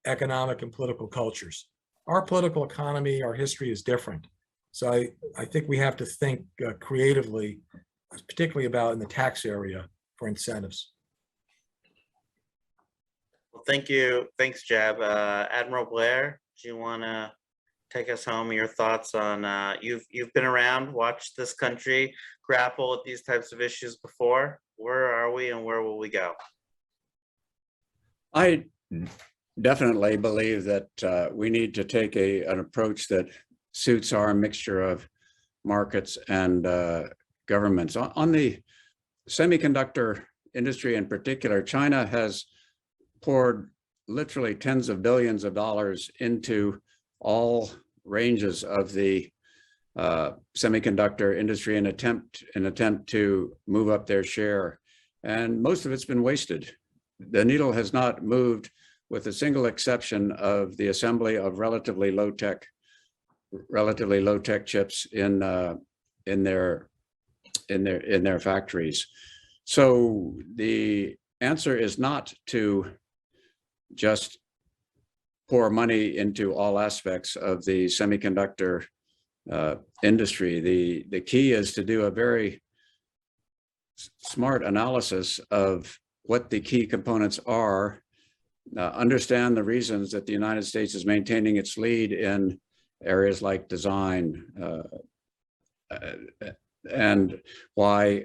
economic and political cultures. Our political economy, our history is different. So I think we have to think creatively, particularly about in the tax area for incentives. Well, thank you. Thanks, Jeb. Admiral Blair, do you want to take us home? Your thoughts on, you've been around, watched this country grapple with these types of issues before. Where are we and where will we go? I definitely believe that we need to take an approach that suits our mixture of markets and governments. On the semiconductor industry in particular, China has poured literally tens of billions of dollars into all ranges of the semiconductor industry in attempt to move up their share, and most of it's been wasted. The needle has not moved, with a single exception of the assembly of relatively low tech chips in their factories. So the answer is not to just pour money into all aspects of the semiconductor industry. The key is to do a very smart analysis of what the key components are, understand the reasons that the United States is maintaining its lead in areas like design, and why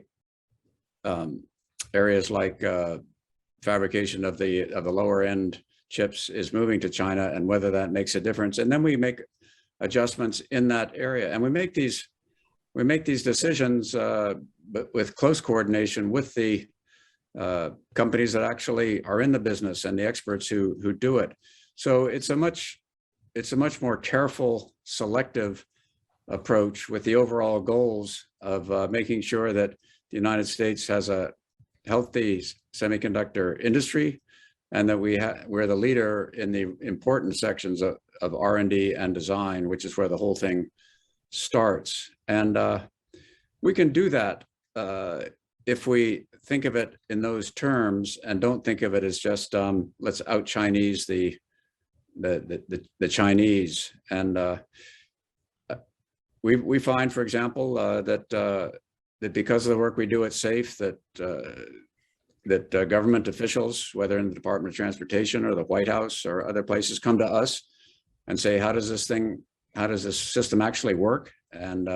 areas like fabrication of the lower end chips is moving to China, and whether that makes a difference. And then we make adjustments in that area, and we make these decisions, but with close coordination with the companies that actually are in the business and the experts who do it. So it's a much more careful, selective approach, with the overall goals of making sure that the United States has a healthy semiconductor industry, and that we're the leader in the important sections of R&D and design, which is where the whole thing starts. And we can do that if we think of it in those terms, and don't think of it as just let's out Chinese the Chinese. And we find, for example, that because of the work we do at SAFE, that government officials, whether in the Department of Transportation or the White House or other places, come to us and say, how does this system actually work? And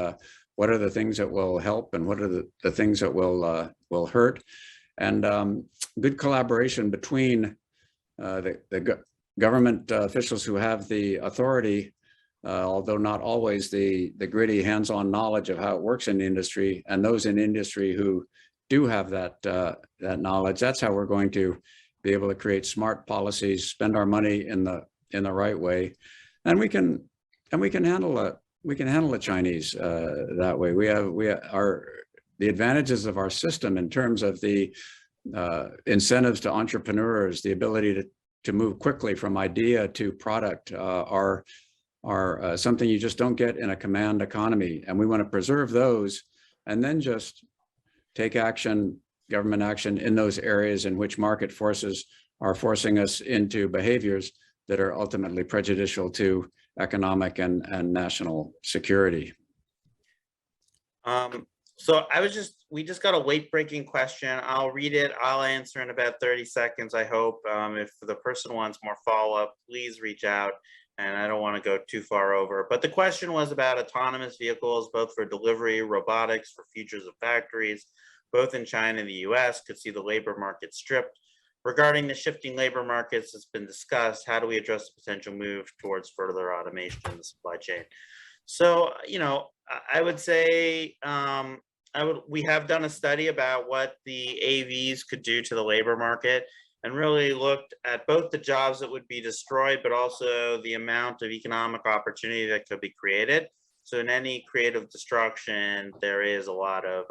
what are the things that will help, and what are the things that will hurt? And good collaboration between the government officials who have the authority, although not always the gritty hands-on knowledge of how it works in the industry, and those in industry who do have that knowledge. That's how we're going to be able to create smart policies, spend our money in the right way, and we can handle the Chinese that way. The advantages of our system in terms of the incentives to entrepreneurs, the ability to move quickly from idea to product, are are something you just don't get in a command economy. And we want to preserve those and then just take action, government action in those areas in which market forces are forcing us into behaviors that are ultimately prejudicial to economic and national security. So we just got a late-breaking question. I'll read it. I'll answer in about 30 seconds, I hope. If the person wants more follow-up, please reach out. And I don't want to go too far over. But the question was about autonomous vehicles, both for delivery, robotics, for futures of factories, both in China and the US, could see the labor market stripped. Regarding the shifting labor markets, it's been discussed. How do we address the potential move towards further automation in the supply chain? So, you know, I would say we have done a study about what the AVs could do to the labor market, and really looked at both the jobs that would be destroyed, but also the amount of economic opportunity that could be created. So in any creative destruction, there is a lot of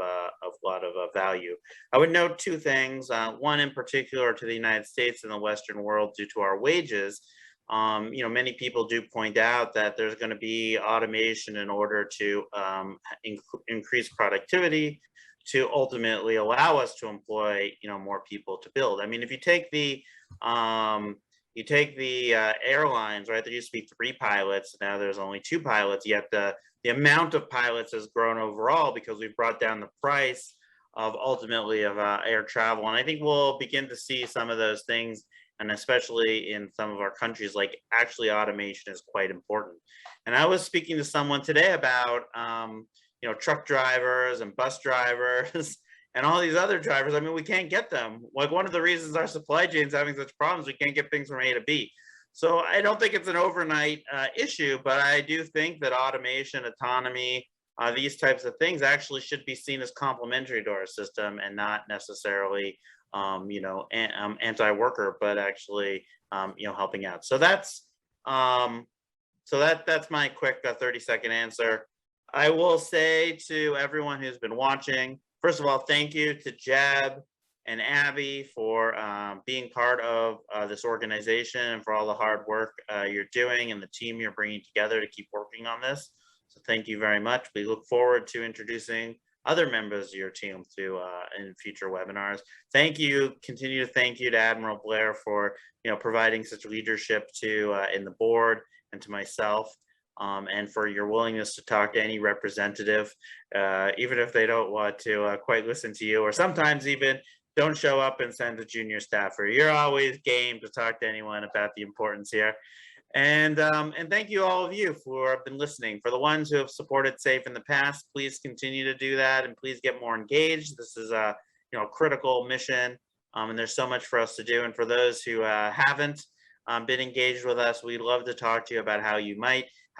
value. I would note two things. One in particular to the United States and the Western world, due to our wages. You know, many people do point out that there's going to be automation in order to increase productivity, to ultimately allow us to employ, you know, more people to build. I mean, if you take the airlines, right? There used to be 3 pilots, now there's only 2 pilots. Yet the amount of pilots has grown overall because we've brought down the price of ultimately of air travel. And I think we'll begin to see some of those things, and especially in some of our countries, like actually automation is quite important. And I was speaking to someone today about you know, truck drivers and bus drivers and all these other drivers. I mean, we can't get them. Like, one of the reasons our supply chain is having such problems, we can't get things from A to B. So I don't think it's an overnight issue, but I do think that automation, autonomy, these types of things actually should be seen as complementary to our system and not necessarily, you know, anti-worker, but actually, you know, helping out. So that's my quick 30-second answer. I will say to everyone who's been watching, first of all, thank you to Jeb and Abby for being part of this organization and for all the hard work you're doing and the team you're bringing together to keep working on this. So thank you very much. We look forward to introducing other members of your team to in future webinars. Thank you. Continue to thank you to Admiral Blair for, you know, providing such leadership to in the board and to myself. And for your willingness to talk to any representative, even if they don't want to quite listen to you, or sometimes even don't show up and send a junior staffer. You're always game to talk to anyone about the importance here. And thank you all of you for been listening. For the ones who have supported SAFE in the past, please continue to do that, and please get more engaged. This is a, you know, critical mission, and there's so much for us to do. And for those who haven't been engaged with us, we'd love to talk to you about how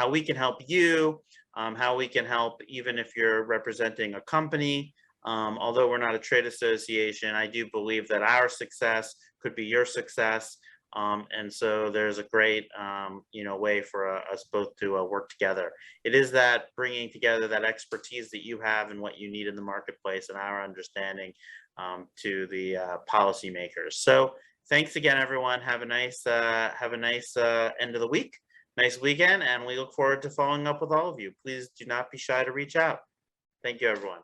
we can help you, how we can help even if you're representing a company. Although we're not a trade association, I do believe that our success could be your success. And so there's a great, you know, way for us both to work together. It is that bringing together that expertise that you have and what you need in the marketplace and our understanding to the policymakers. So thanks again, everyone. Have a nice end of the week. Nice weekend, and we look forward to following up with all of you. Please do not be shy to reach out. Thank you, everyone.